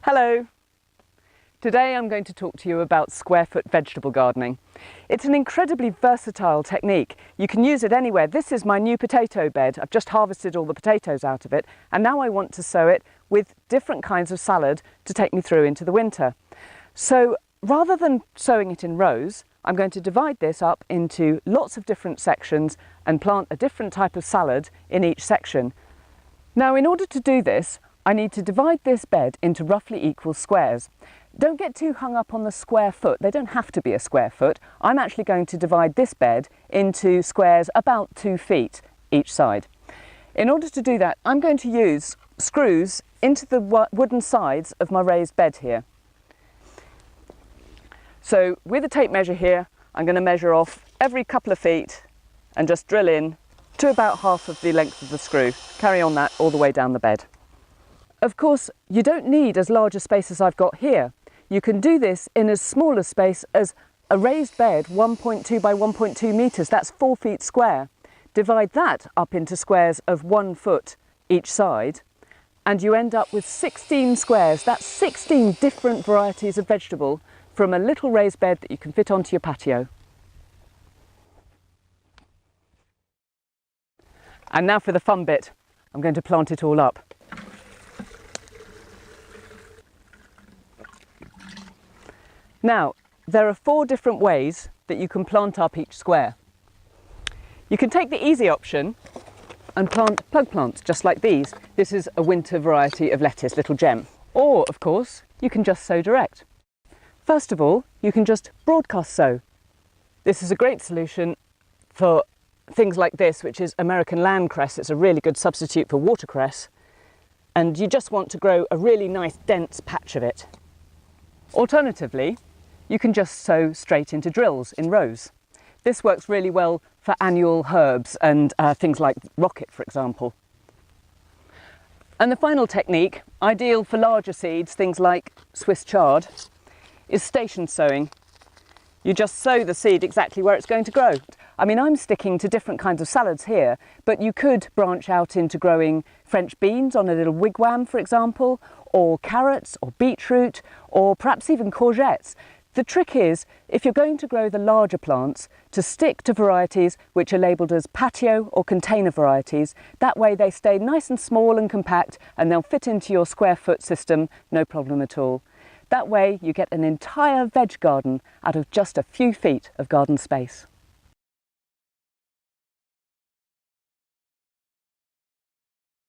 Hello! Today I'm going to talk to you about square foot vegetable gardening. It's an incredibly versatile technique. You can use it anywhere. This is my new potato bed. I've just harvested all the potatoes out of it and now I want to sow it with different kinds of salad to take me through into the winter. So rather than sowing it in rows, I'm going to divide this up into lots of different sections and plant a different type of salad in each section. Now, in order to do this, I need to divide this bed into roughly equal squares. Don't get too hung up on the square foot. They don't have to be a square foot. I'm actually going to divide this bed into squares about 2 feet each side. In order to do that, I'm going to use screws into the wooden sides of my raised bed here. So with a tape measure here, I'm going to measure off every couple of feet and just drill in to about half of the length of the screw. Carry on that all the way down the bed. Of course, you don't need as large a space as I've got here. You can do this in as small a space as a raised bed, 1.2 by 1.2 metres, that's 4 feet square. Divide that up into squares of 1 foot each side, and you end up with 16 squares. That's 16 different varieties of vegetable from a little raised bed that you can fit onto your patio. And now for the fun bit. I'm going to plant it all up. Now, there are 4 different ways that you can plant up each square. You can take the easy option and plant plug plants just like these. This is a winter variety of lettuce, Little Gem. Or, of course, you can just sow direct. First of all, you can just broadcast sow. This is a great solution for things like this, which is American landcress. It's a really good substitute for watercress. And you just want to grow a really nice dense patch of it. Alternatively, you can just sow straight into drills in rows. This works really well for annual herbs and things like rocket, for example. And the final technique, ideal for larger seeds, things like Swiss chard, is station sowing. You just sow the seed exactly where it's going to grow. I mean, I'm sticking to different kinds of salads here, but you could branch out into growing French beans on a little wigwam, for example, or carrots or beetroot, or perhaps even courgettes. The trick is, if you're going to grow the larger plants, to stick to varieties which are labelled as patio or container varieties. That way they stay nice and small and compact and they'll fit into your square foot system, no problem at all. That way you get an entire veg garden out of just a few feet of garden space.